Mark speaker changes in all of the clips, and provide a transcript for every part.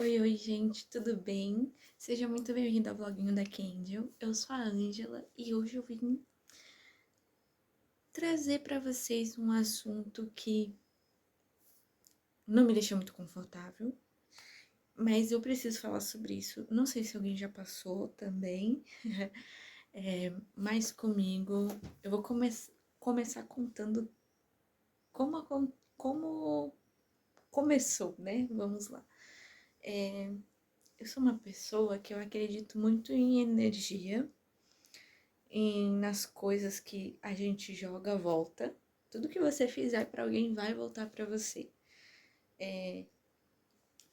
Speaker 1: Oi, oi, gente, tudo bem? Seja muito bem-vindo ao bloguinho da Kendall. Eu sou a Ângela e hoje eu vim trazer para vocês um assunto que não me deixa muito confortável, mas eu preciso falar sobre isso. Não sei se alguém já passou também, mas comigo eu vou começar contando como começou, né? Vamos lá. Eu sou uma pessoa que eu acredito muito em energia nas coisas que a gente joga, volta. Tudo que você fizer para alguém vai voltar para você.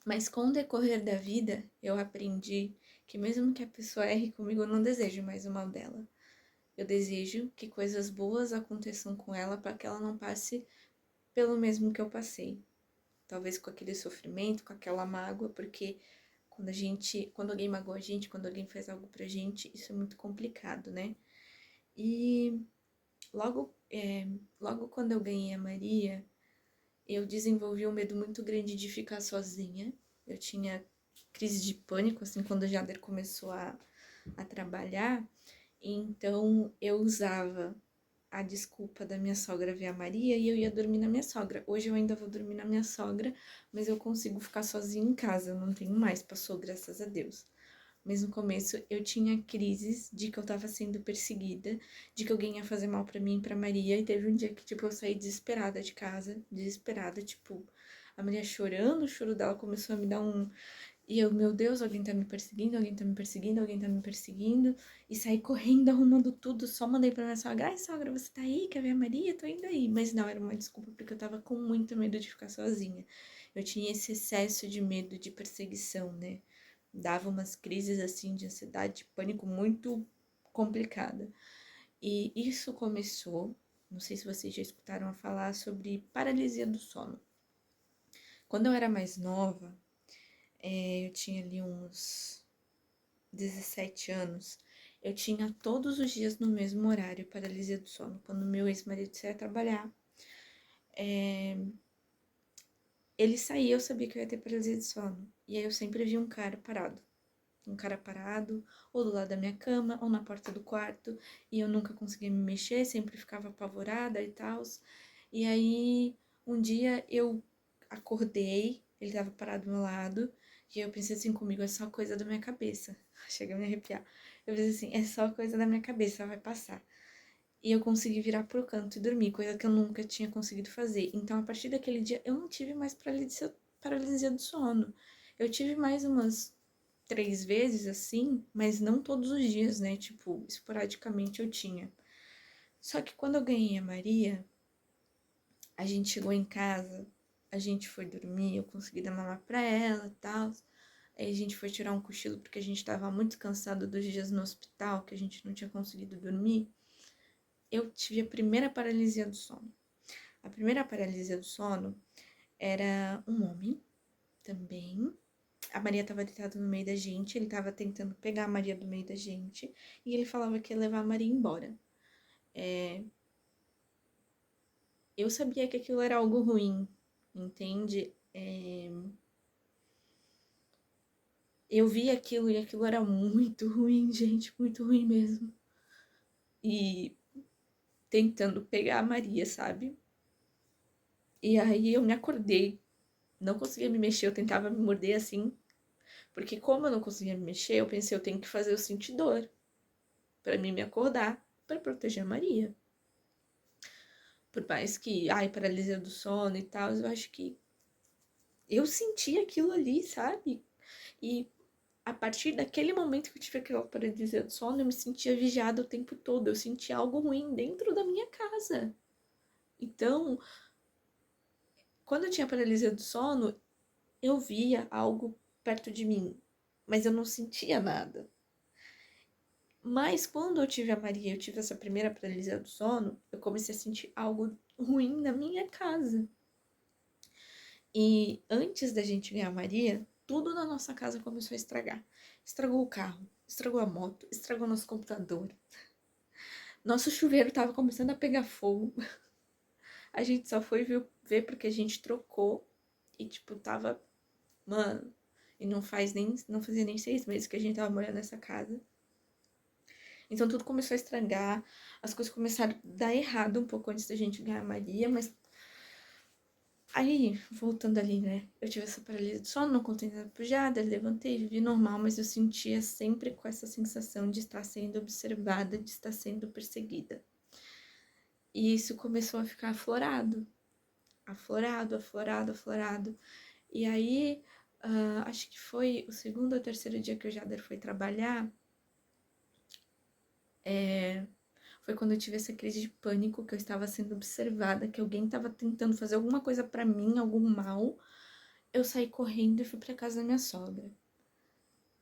Speaker 1: Mas com o decorrer da vida, eu aprendi que mesmo que a pessoa erre comigo, eu não desejo mais o mal dela. Eu desejo que coisas boas aconteçam com ela para que ela não passe pelo mesmo que eu passei. Talvez com aquele sofrimento, com aquela mágoa, porque quando alguém magoa a gente, quando alguém faz algo pra gente, isso é muito complicado, né? E Logo, logo quando eu ganhei a Maria, eu desenvolvi um medo muito grande de ficar sozinha. Eu tinha crise de pânico, assim, quando o Jader começou a trabalhar. Então, eu usava a desculpa da minha sogra ver a Maria e eu ia dormir na minha sogra. Hoje eu ainda vou dormir na minha sogra, mas eu consigo ficar sozinha em casa. Eu não tenho mais, passou, graças a Deus. Mas no começo eu tinha crises de que eu tava sendo perseguida, de que alguém ia fazer mal pra mim e pra Maria. E teve um dia que, tipo, eu saí desesperada de casa, desesperada, tipo, a Maria chorando, o choro dela começou a me dar um. E eu, meu Deus, alguém tá me perseguindo, alguém tá me perseguindo, alguém tá me perseguindo. E saí correndo, arrumando tudo, só mandei pra minha sogra: ai, sogra, você tá aí? Quer ver a Maria? Tô indo aí. Mas não, era uma desculpa porque eu tava com muito medo de ficar sozinha. Eu tinha esse excesso de medo de perseguição, né? Dava umas crises assim de ansiedade, de pânico muito complicada. E isso começou, não sei se vocês já escutaram a falar sobre paralisia do sono. Quando eu era mais nova, eu tinha ali uns 17 anos, eu tinha todos os dias no mesmo horário paralisia do sono. Quando meu ex-marido saía trabalhar, ele saía, eu sabia que eu ia ter paralisia do sono. E aí eu sempre via um cara parado, ou do lado da minha cama, ou na porta do quarto, e eu nunca conseguia me mexer, sempre ficava apavorada e tal. E aí, um dia eu acordei, ele tava parado do meu lado, e eu pensei assim comigo, é só coisa da minha cabeça. Chega a me arrepiar. Eu pensei assim, é só coisa da minha cabeça, vai passar. E eu consegui virar pro canto e dormir, coisa que eu nunca tinha conseguido fazer. Então, a partir daquele dia, eu não tive mais paralisia do sono. Eu tive mais umas 3 vezes assim, mas não todos os dias, né? Tipo, esporadicamente eu tinha. Só que quando eu ganhei a Maria, a gente chegou em casa, a gente foi dormir, eu consegui dar mamar pra ela e tal. Aí a gente foi tirar um cochilo porque a gente tava muito cansado dos dias no hospital, que a gente não tinha conseguido dormir. Eu tive a primeira paralisia do sono. A primeira paralisia do sono era um homem também. A Maria estava deitada no meio da gente, ele estava tentando pegar a Maria do meio da gente e ele falava que ia levar a Maria embora. Eu sabia que aquilo era algo ruim, entende? Eu vi aquilo e aquilo era muito ruim, gente, muito ruim mesmo. E tentando pegar a Maria, sabe? E aí eu me acordei, não conseguia me mexer, eu tentava me morder assim, porque como eu não conseguia me mexer, eu pensei, eu tenho que fazer eu sentir dor para mim me acordar, para proteger a Maria. Por mais que, ai, paralisia do sono e tal, eu acho que eu senti aquilo ali, sabe? E a partir daquele momento que eu tive aquela paralisia do sono, eu me sentia vigiada o tempo todo. Eu sentia algo ruim dentro da minha casa. Então, quando eu tinha paralisia do sono, eu via algo perto de mim, mas eu não sentia nada. Mas quando eu tive a Maria, eu tive essa primeira paralisia do sono, eu comecei a sentir algo ruim na minha casa. E antes da gente ganhar a Maria, tudo na nossa casa começou a estragar. Estragou o carro, estragou a moto, estragou nosso computador. Nosso chuveiro tava começando a pegar fogo. A gente só foi ver porque a gente trocou. E, tipo, tava. Mano. E não fazia nem 6 meses que a gente tava morando nessa casa. Então tudo começou a estragar, as coisas começaram a dar errado um pouco antes da gente ganhar a Maria, mas aí, voltando ali, né, eu tive essa paralisia do sono, não contei nada pro Jader, levantei, vivi normal, mas eu sentia sempre com essa sensação de estar sendo observada, de estar sendo perseguida. E isso começou a ficar aflorado, aflorado. E aí, acho que foi o segundo ou terceiro dia que o Jader foi trabalhar, foi quando eu tive essa crise de pânico, que eu estava sendo observada, que alguém estava tentando fazer alguma coisa pra mim, algum mal. Eu saí correndo e fui pra casa da minha sogra.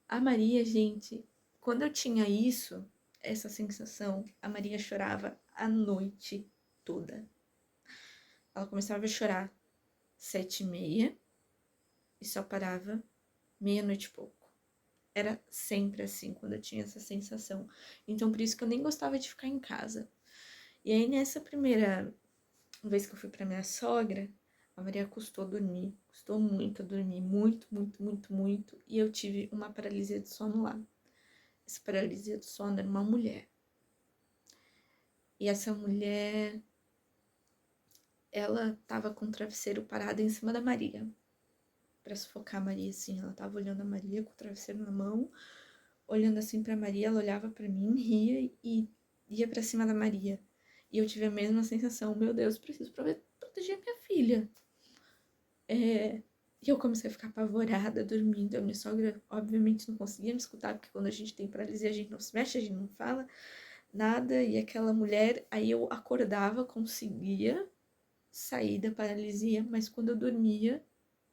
Speaker 1: A Maria, gente, quando eu tinha isso, essa sensação, a Maria chorava a noite toda. Ela começava a chorar 7h30 e só parava meia-noite e pouco. Era sempre assim quando eu tinha essa sensação. Então, por isso que eu nem gostava de ficar em casa. E aí, nessa primeira vez que eu fui pra minha sogra, a Maria custou dormir. Custou muito a dormir. Muito. E eu tive uma paralisia de sono lá. Essa paralisia do sono era uma mulher. E essa mulher, ela tava com o travesseiro parado em cima da Maria. Pra sufocar a Maria, assim. Ela tava olhando a Maria com o travesseiro na mão, olhando assim pra Maria. Ela olhava pra mim, ria e ia pra cima da Maria. E eu tive a mesma sensação. Meu Deus, preciso proteger minha filha. E eu comecei a ficar apavorada, dormindo. A minha sogra, obviamente, não conseguia me escutar, porque quando a gente tem paralisia, a gente não se mexe, a gente não fala nada. E aquela mulher, aí eu acordava, conseguia sair da paralisia, mas quando eu dormia,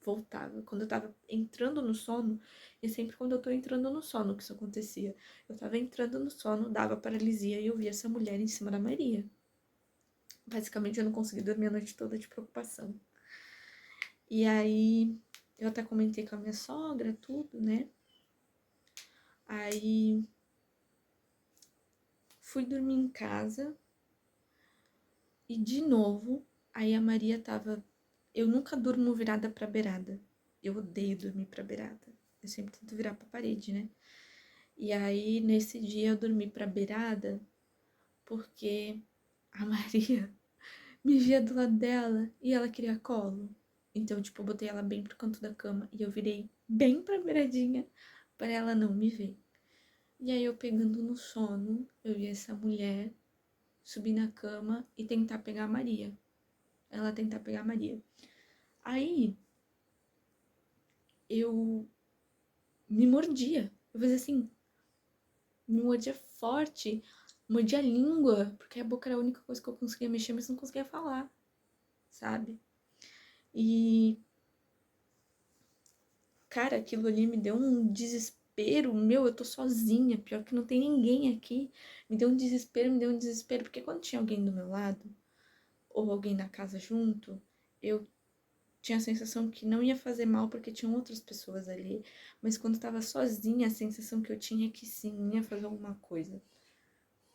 Speaker 1: voltava. Quando eu tava entrando no sono, e sempre quando eu tô entrando no sono que isso acontecia. Eu tava entrando no sono, dava paralisia e eu via essa mulher em cima da Maria. Basicamente, eu não consegui dormir a noite toda de preocupação. E aí, eu até comentei com a minha sogra, tudo, né? Aí, fui dormir em casa. E de novo, aí a Maria tava. Eu nunca durmo virada pra beirada. Eu odeio dormir pra beirada. Eu sempre tento virar pra parede, né? E aí, nesse dia, eu dormi pra beirada porque a Maria me via do lado dela e ela queria colo. Então, tipo, eu botei ela bem pro canto da cama e eu virei bem pra beiradinha pra ela não me ver. E aí, eu pegando no sono, eu vi essa mulher subir na cama e tentar pegar a Maria. Ela tentar pegar a Maria. Aí, eu me mordia. Eu fazia assim, me mordia forte, mordia a língua, porque a boca era a única coisa que eu conseguia mexer, mas não conseguia falar, sabe? E, cara, aquilo ali me deu um desespero. Meu, eu tô sozinha, pior que não tem ninguém aqui. Me deu um desespero, porque quando tinha alguém do meu lado, ou alguém na casa junto, eu tinha a sensação que não ia fazer mal porque tinham outras pessoas ali. Mas quando eu tava sozinha, a sensação que eu tinha é que sim, ia fazer alguma coisa.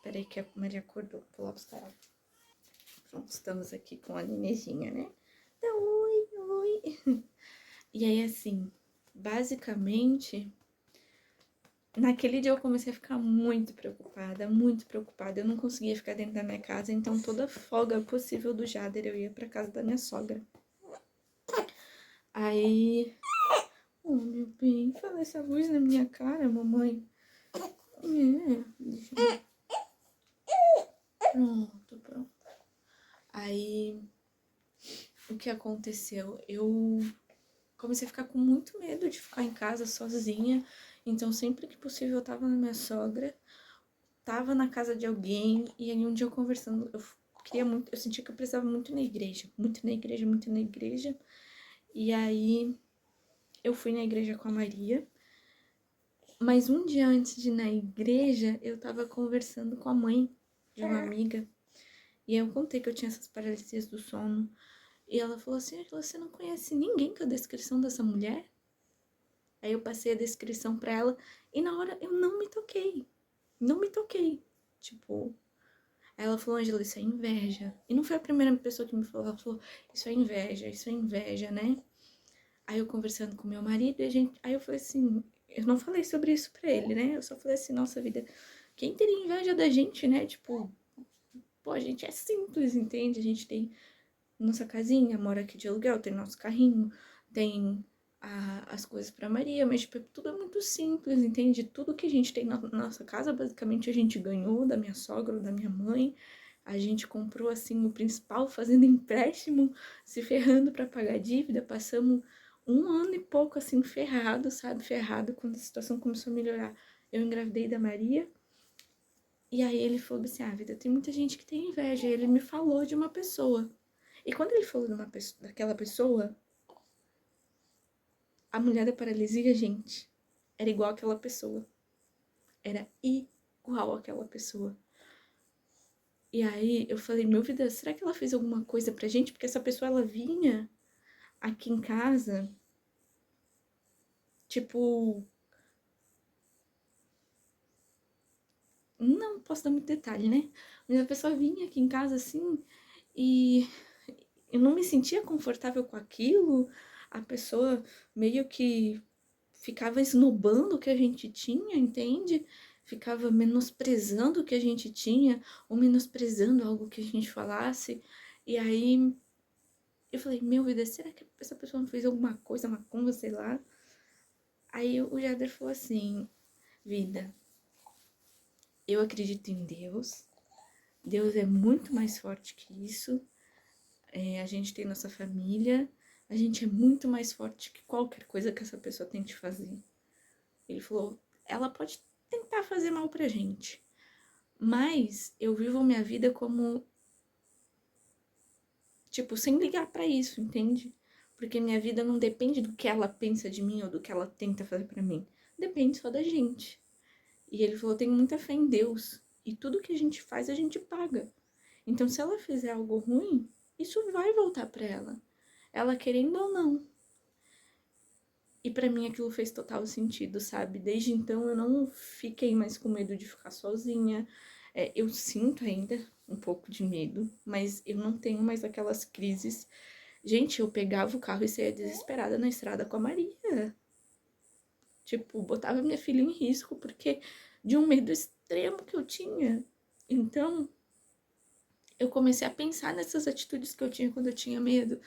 Speaker 1: Peraí que a Maria acordou. Vou lá buscar ela. Pronto, estamos aqui com a nenejinha, né? Então, oi. E aí, assim, basicamente, naquele dia eu comecei a ficar muito preocupada, muito preocupada. Eu não conseguia ficar dentro da minha casa, então toda folga possível do Jader eu ia pra casa da minha sogra. Aí, oh, meu bem, fala essa luz na minha cara, mamãe. Deixa eu... Pronto. Aí, o que aconteceu? Eu comecei a ficar com muito medo de ficar em casa sozinha. Então, sempre que possível, eu tava na minha sogra, tava na casa de alguém. E aí, um dia eu conversando, eu queria muito, eu sentia que eu precisava muito ir na igreja. Muito na igreja. E aí, eu fui na igreja com a Maria. Mas um dia antes de ir na igreja, eu tava conversando com a mãe de uma amiga. E aí eu contei que eu tinha essas paralisias do sono. E ela falou assim, você não conhece ninguém com a descrição dessa mulher? Aí eu passei a descrição pra ela e na hora eu não me toquei. Não me toquei. Tipo, aí ela falou, Angela, isso é inveja. E não foi a primeira pessoa que me falou, ela falou, isso é inveja, né? Aí eu conversando com meu marido, aí eu falei assim, eu não falei sobre isso pra ele, né? Eu só falei assim, nossa vida, quem teria inveja da gente, né? Tipo, pô, a gente é simples, entende? A gente tem nossa casinha, mora aqui de aluguel, tem nosso carrinho, tem as coisas pra Maria, mas tipo, tudo é muito simples, entende? Tudo que a gente tem na nossa casa, basicamente a gente ganhou da minha sogra ou da minha mãe. A gente comprou assim o principal, fazendo empréstimo, se ferrando para pagar dívida, passamos um ano e pouco assim ferrado, sabe? Ferrado quando a situação começou a melhorar. Eu engravidei da Maria. E aí ele falou assim: "Ah, vida, tem muita gente que tem inveja". E ele me falou de uma pessoa. E quando ele falou de uma pessoa, daquela pessoa, a mulher da paralisia, gente, era igual àquela pessoa. Era igual àquela pessoa. E aí eu falei: "Meu vida, será que ela fez alguma coisa pra gente? Porque essa pessoa ela vinha aqui em casa, tipo, não posso dar muito detalhe, né? Mas a pessoa vinha aqui em casa assim e eu não me sentia confortável com aquilo. A pessoa meio que ficava esnobando o que a gente tinha, entende? Ficava menosprezando o que a gente tinha, ou menosprezando algo que a gente falasse. E aí eu falei, meu vida, será que essa pessoa não fez alguma coisa, macumba, sei lá? Aí o Jader falou assim, vida, eu acredito em Deus. Deus é muito mais forte que isso. A gente tem nossa família. A gente é muito mais forte que qualquer coisa que essa pessoa tente fazer. Ele falou, ela pode tentar fazer mal pra gente, mas eu vivo minha vida como, tipo, sem ligar pra isso, entende? Porque minha vida não depende do que ela pensa de mim ou do que ela tenta fazer pra mim. Depende só da gente. E ele falou, tenho muita fé em Deus. E tudo que a gente faz, a gente paga. Então, se ela fizer algo ruim, isso vai voltar pra ela. Ela querendo ou não. E pra mim aquilo fez total sentido, sabe? Desde então eu não fiquei mais com medo de ficar sozinha. Eu sinto ainda um pouco de medo, mas eu não tenho mais aquelas crises. Gente, eu pegava o carro e saía desesperada na estrada com a Maria. Tipo, botava minha filha em risco porque de um medo extremo que eu tinha. Então, eu comecei a pensar nessas atitudes que eu tinha quando eu tinha medo.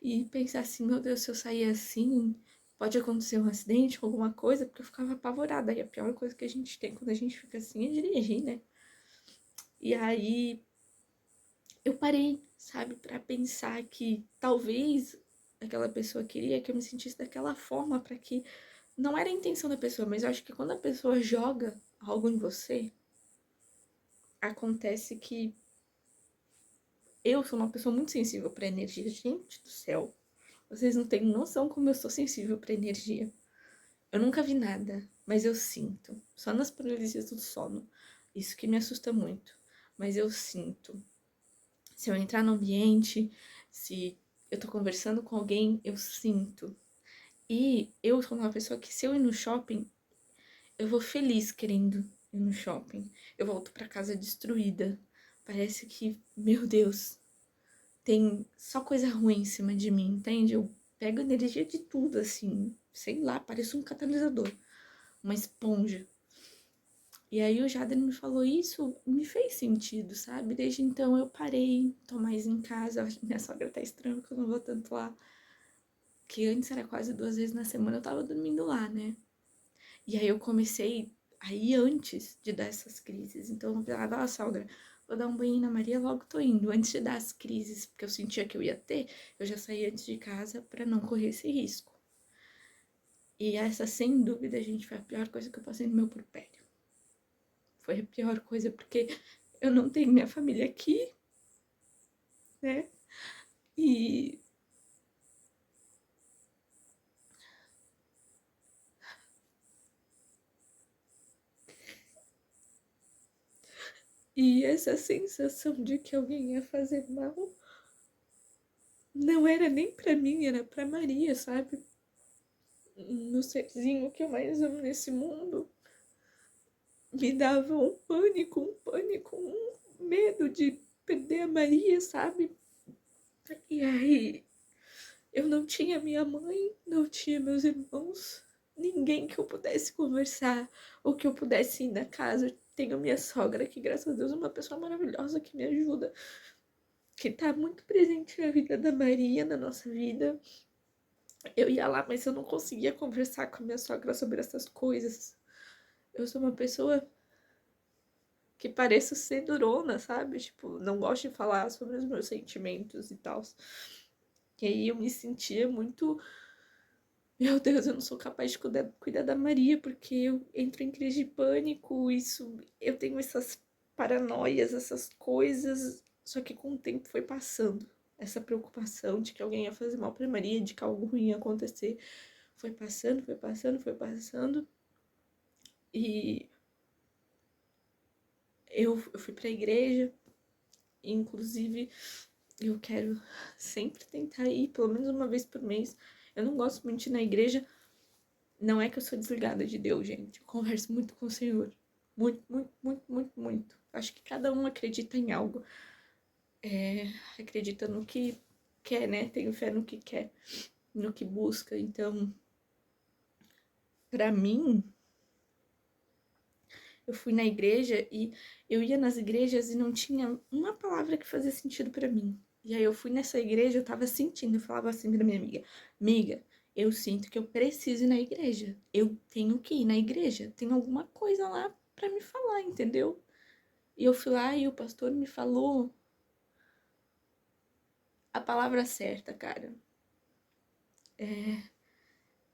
Speaker 1: E pensar assim, meu Deus, se eu sair assim, pode acontecer um acidente, alguma coisa, porque eu ficava apavorada. E a pior coisa que a gente tem quando a gente fica assim é dirigir, né? E aí eu parei, sabe, pra pensar que talvez aquela pessoa queria que eu me sentisse daquela forma, para que não era a intenção da pessoa, mas eu acho que quando a pessoa joga algo em você, acontece que eu sou uma pessoa muito sensível pra energia. Gente do céu, vocês não têm noção como eu sou sensível pra energia. Eu nunca vi nada, mas eu sinto. Só nas paralisias do sono. Isso que me assusta muito. Mas eu sinto. Se eu entrar no ambiente, se eu tô conversando com alguém, eu sinto. E eu sou uma pessoa que, se eu ir no shopping, eu vou feliz querendo ir no shopping. Eu volto pra casa destruída. Parece que, meu Deus, tem só coisa ruim em cima de mim, entende? Eu pego energia de tudo, assim. Sei lá, parece um catalisador, uma esponja. E aí o Jader me falou isso, me fez sentido, sabe? Desde então eu parei, tô mais em casa. Minha sogra tá estranha porque eu não vou tanto lá. Que antes era quase 2 vezes na semana eu tava dormindo lá, né? E aí eu comecei aí antes de dar essas crises. Então eu falava, ah, sogra, vou dar um banho na Maria, logo tô indo. Antes de dar as crises, porque eu sentia que eu ia ter, eu já saía antes de casa pra não correr esse risco. E essa, sem dúvida, gente, foi a pior coisa que eu passei no meu puerpério. Foi a pior coisa, porque eu não tenho minha família aqui, né? E, e essa sensação de que alguém ia fazer mal não era nem pra mim, era pra Maria, sabe? No serzinho que eu mais amo nesse mundo, me dava um pânico, um medo de perder a Maria, sabe? E aí Eu não tinha minha mãe, não tinha meus irmãos, ninguém que eu pudesse conversar ou que eu pudesse ir na casa. Eu tenho minha sogra, que graças a Deus é uma pessoa maravilhosa que me ajuda, que tá muito presente na vida da Maria, na nossa vida. Eu ia lá, mas eu não conseguia conversar com a minha sogra sobre essas coisas. Eu sou uma pessoa que pareço ser durona, sabe? Tipo, não gosto de falar sobre os meus sentimentos e tal. E aí eu me sentia muito. Meu Deus, eu não sou capaz de cuidar da Maria, porque eu entro em crise de pânico, isso. Eu tenho essas paranoias, essas coisas. Só que com o tempo foi passando. Essa preocupação de que alguém ia fazer mal pra Maria, de que algo ruim ia acontecer. Foi passando, foi passando, foi passando. E eu fui pra igreja. Inclusive, eu quero sempre tentar ir, pelo menos uma vez por mês. Eu não gosto muito de ir na igreja. Não é que eu sou desligada de Deus, gente. Eu converso muito com o Senhor. Muito, muito, muito, muito, muito. Acho que cada um acredita em algo. Acredita no que quer, né? Tem fé no que quer, no que busca. Então, pra mim, eu fui na igreja e eu ia nas igrejas e não tinha uma palavra que fazia sentido pra mim. E aí eu fui nessa igreja, eu tava sentindo, eu falava assim pra minha amiga, eu sinto que eu preciso ir na igreja. Eu tenho que ir na igreja. Tem alguma coisa lá pra me falar, entendeu? E eu fui lá e o pastor me falou a palavra certa, cara.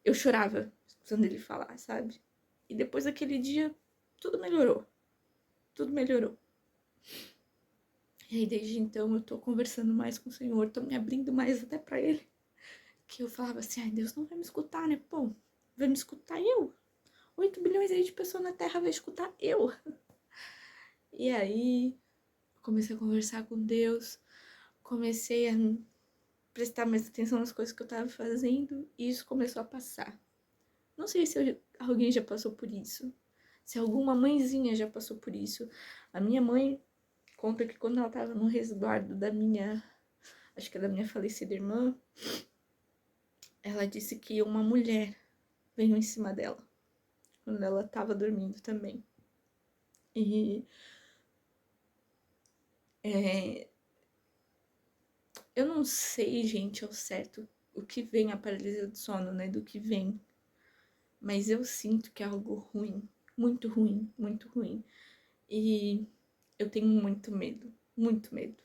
Speaker 1: Eu chorava escutando ele falar, sabe? E depois daquele dia, tudo melhorou. Tudo melhorou. E aí, desde então, eu tô conversando mais com o Senhor, tô me abrindo mais até pra Ele. Que eu falava assim, ai, Deus não vai me escutar, né? Pô, vai me escutar eu. 8 bilhões aí de pessoas na Terra vai escutar eu. E aí, comecei a conversar com Deus, comecei a prestar mais atenção nas coisas que eu tava fazendo, e isso começou a passar. Não sei se alguém já passou por isso, se alguma mãezinha já passou por isso. A minha mãe conta que quando ela tava no resguardo da minha, acho que é da minha falecida irmã, ela disse que uma mulher veio em cima dela, quando ela tava dormindo também. E é, eu não sei, gente, ao certo o que vem a paralisia do sono, né? Do que vem. Mas eu sinto que é algo ruim. Muito ruim, muito ruim. E eu tenho muito medo. Muito medo.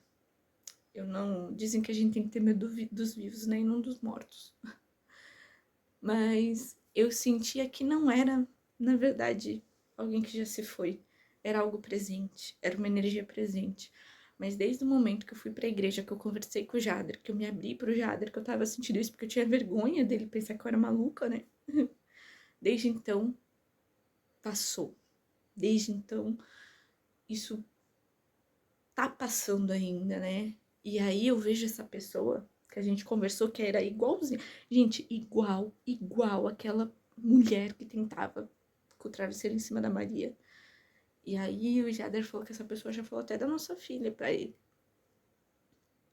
Speaker 1: Eu não. Dizem que a gente tem que ter medo dos vivos, né? E não dos mortos. Mas eu sentia que não era, na verdade, alguém que já se foi. Era algo presente. Era uma energia presente. Mas desde o momento que eu fui pra igreja, que eu conversei com o Jader, que eu me abri pro Jader, que eu tava sentindo isso porque eu tinha vergonha dele pensar que eu era maluca, né? Desde então, passou. Desde então, isso tá passando ainda, né? E aí eu vejo essa pessoa que a gente conversou que era igualzinha. Gente, igual aquela mulher que tentava com o travesseiro em cima da Maria. E aí o Jader falou que essa pessoa já falou até da nossa filha pra ele.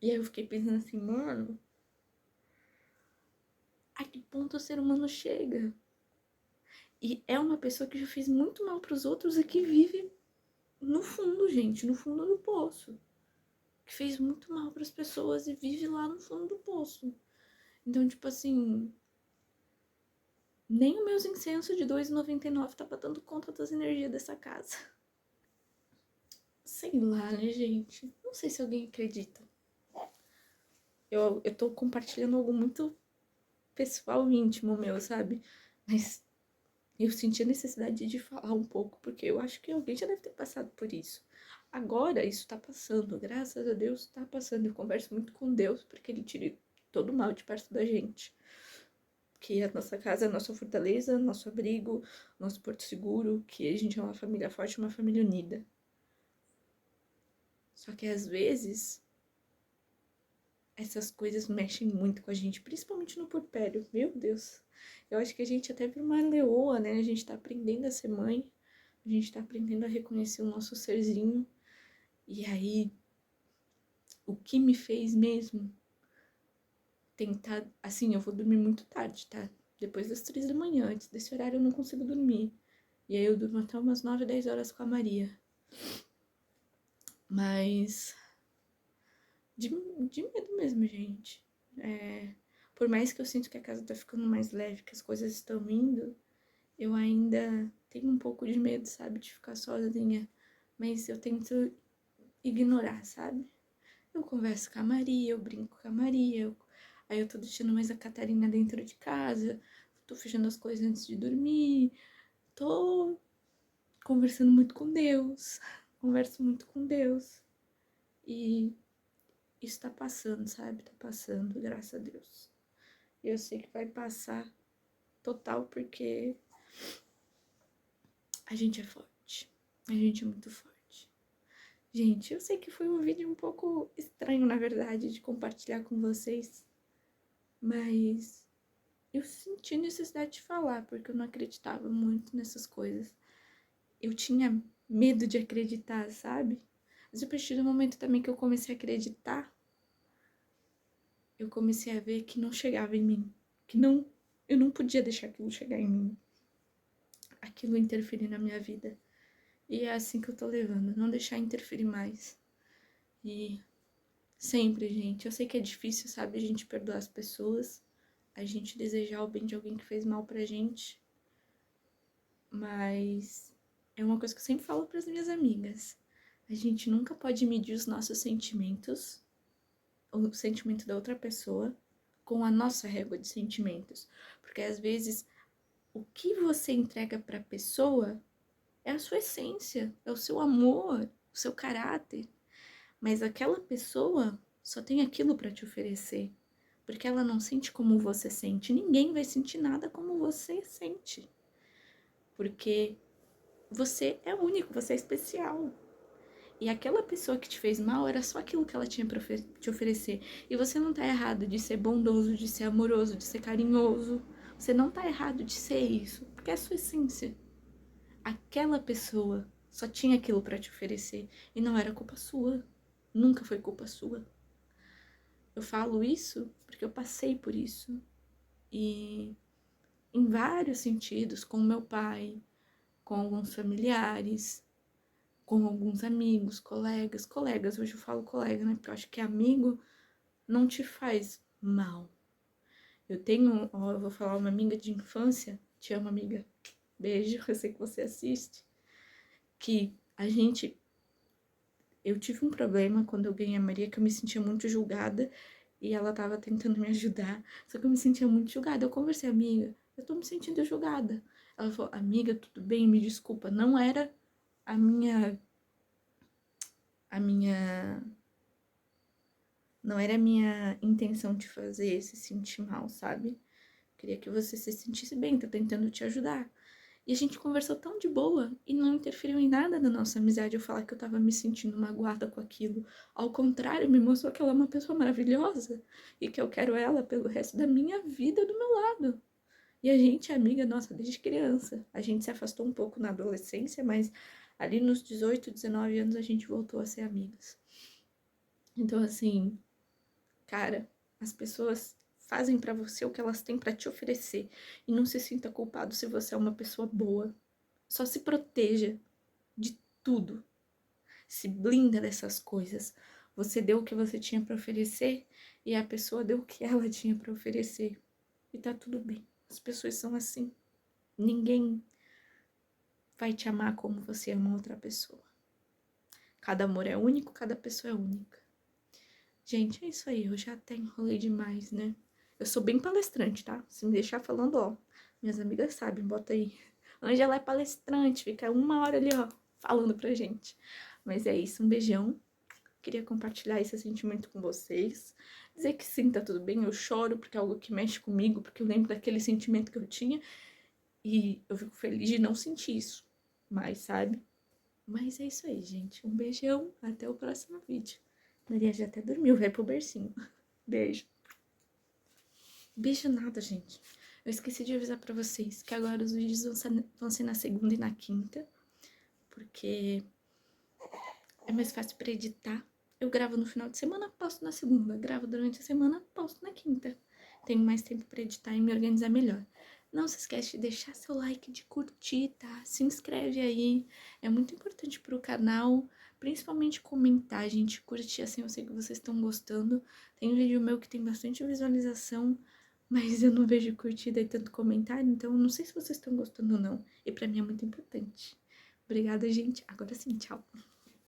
Speaker 1: E aí eu fiquei pensando assim, mano, a que ponto o ser humano chega? E é uma pessoa que já fez muito mal pros outros e que vive no fundo, gente, no fundo do poço. Que fez muito mal pras pessoas e vive lá no fundo do poço. Então, tipo assim, nem os meus incensos de R$ 2,99 tava dando conta das energias dessa casa. Sei lá, né, gente? Não sei se alguém acredita. Eu tô compartilhando algo muito pessoal e íntimo meu, sabe? Mas eu senti a necessidade de falar um pouco, porque eu acho que alguém já deve ter passado por isso. Agora isso tá passando, graças a Deus tá passando. Eu converso muito com Deus porque Ele tire todo o mal de perto da gente. Que a nossa casa é a nossa fortaleza, nosso abrigo, nosso porto seguro, que a gente é uma família forte, uma família unida. Só que às vezes essas coisas mexem muito com a gente, principalmente no puerpério. Meu Deus. Eu acho que a gente até vira uma leoa, né? A gente tá aprendendo a ser mãe, a gente tá aprendendo a reconhecer o nosso serzinho. E aí, o que me fez mesmo tentar, assim, eu vou dormir muito tarde, tá? Depois das 3 da manhã, antes desse horário eu não consigo dormir. E aí eu durmo até umas 9, 10 horas com a Maria. Mas de medo mesmo, gente. Por mais que eu sinto que a casa tá ficando mais leve, que as coisas estão indo, eu ainda tenho um pouco de medo, sabe? De ficar sozinha. Mas eu tento ignorar, sabe? Eu converso com a Maria, eu brinco com a Maria, aí eu tô deixando mais a Catarina dentro de casa, tô fechando as coisas antes de dormir, tô conversando muito com Deus, converso muito com Deus. E isso tá passando, sabe? Tá passando, graças a Deus. Eu sei que vai passar total porque a gente é forte. A gente é muito forte. Gente, eu sei que foi um vídeo um pouco estranho, na verdade, de compartilhar com vocês, mas eu senti necessidade de falar, porque eu não acreditava muito nessas coisas. Eu tinha medo de acreditar, sabe? Mas a partir do momento também que eu comecei a acreditar, eu comecei a ver que não chegava em mim. Que não, eu não podia deixar aquilo chegar em mim. Aquilo interferir na minha vida. E é assim que eu tô levando, não deixar interferir mais. E sempre, gente, eu sei que é difícil, sabe, a gente perdoar as pessoas, a gente desejar o bem de alguém que fez mal pra gente, mas é uma coisa que eu sempre falo pras minhas amigas. A gente nunca pode medir os nossos sentimentos, o sentimento da outra pessoa, com a nossa régua de sentimentos. Porque às vezes o que você entrega pra pessoa é a sua essência, é o seu amor, o seu caráter. Mas aquela pessoa só tem aquilo pra te oferecer. Porque ela não sente como você sente. Ninguém vai sentir nada como você sente. Porque você é único, você é especial. E aquela pessoa que te fez mal era só aquilo que ela tinha pra te oferecer. E você não tá errado de ser bondoso, de ser amoroso, de ser carinhoso. Você não tá errado de ser isso, porque é a sua essência. Aquela pessoa só tinha aquilo pra te oferecer e não era culpa sua. Nunca foi culpa sua. Eu falo isso porque eu passei por isso. E em vários sentidos, com meu pai, com alguns familiares, com alguns amigos, colegas, hoje eu falo colega, né? Porque eu acho que amigo não te faz mal. Eu tenho, ó, eu vou falar uma amiga de infância, te amo, amiga, beijo, eu sei que você assiste, que eu tive um problema quando eu ganhei a Maria, que eu me sentia muito julgada, e ela tava tentando me ajudar, só que eu me sentia muito julgada. Eu conversei, amiga, eu tô me sentindo julgada. Ela falou, amiga, tudo bem, me desculpa, não era a minha a minha não era a minha intenção de fazer se sentir mal, sabe? Queria que você se sentisse bem, tô tentando te ajudar. E a gente conversou tão de boa e não interferiu em nada da nossa amizade eu falar que eu tava me sentindo magoada com aquilo. Ao contrário, me mostrou que ela é uma pessoa maravilhosa e que eu quero ela pelo resto da minha vida do meu lado. E a gente é amiga, nossa, desde criança. A gente se afastou um pouco na adolescência, mas ali nos 18, 19 anos a gente voltou a ser amigas. Então, assim, cara, as pessoas fazem pra você o que elas têm pra te oferecer e não se sinta culpado se você é uma pessoa boa. Só se proteja de tudo. Se blinda dessas coisas. Você deu o que você tinha pra oferecer e a pessoa deu o que ela tinha pra oferecer. E tá tudo bem. As pessoas são assim. Ninguém vai te amar como você ama outra pessoa. Cada amor é único, cada pessoa é única. Gente, é isso aí. Eu já até enrolei demais, né? Eu sou bem palestrante, tá? Se me deixar falando, ó. Minhas amigas sabem, bota aí. Ângela é palestrante, fica 1 hora ali, ó, falando pra gente. Mas é isso, um beijão. Queria compartilhar esse sentimento com vocês. Dizer que sim, tá tudo bem. Eu choro porque é algo que mexe comigo, porque eu lembro daquele sentimento que eu tinha. E eu fico feliz de não sentir isso. Mas, sabe? Mas é isso aí, gente. Um beijão. Até o próximo vídeo. Maria já até dormiu, vai pro bercinho. Beijo. Beijo nada, gente. Eu esqueci de avisar pra vocês que agora os vídeos vão ser na segunda e na quinta. Porque é mais fácil pra editar. Eu gravo no final de semana, posto na segunda. Gravo durante a semana, posto na quinta. tenho mais tempo para editar e me organizar melhor. Não se esquece de deixar seu like, de curtir, tá? Se inscreve aí, é muito importante pro canal, principalmente comentar, gente, curtir, assim, eu sei que vocês estão gostando. Tem vídeo meu que tem bastante visualização, mas eu não vejo curtida e tanto comentário, então não sei se vocês estão gostando ou não. E pra mim é muito importante. Obrigada, gente. Agora sim, tchau.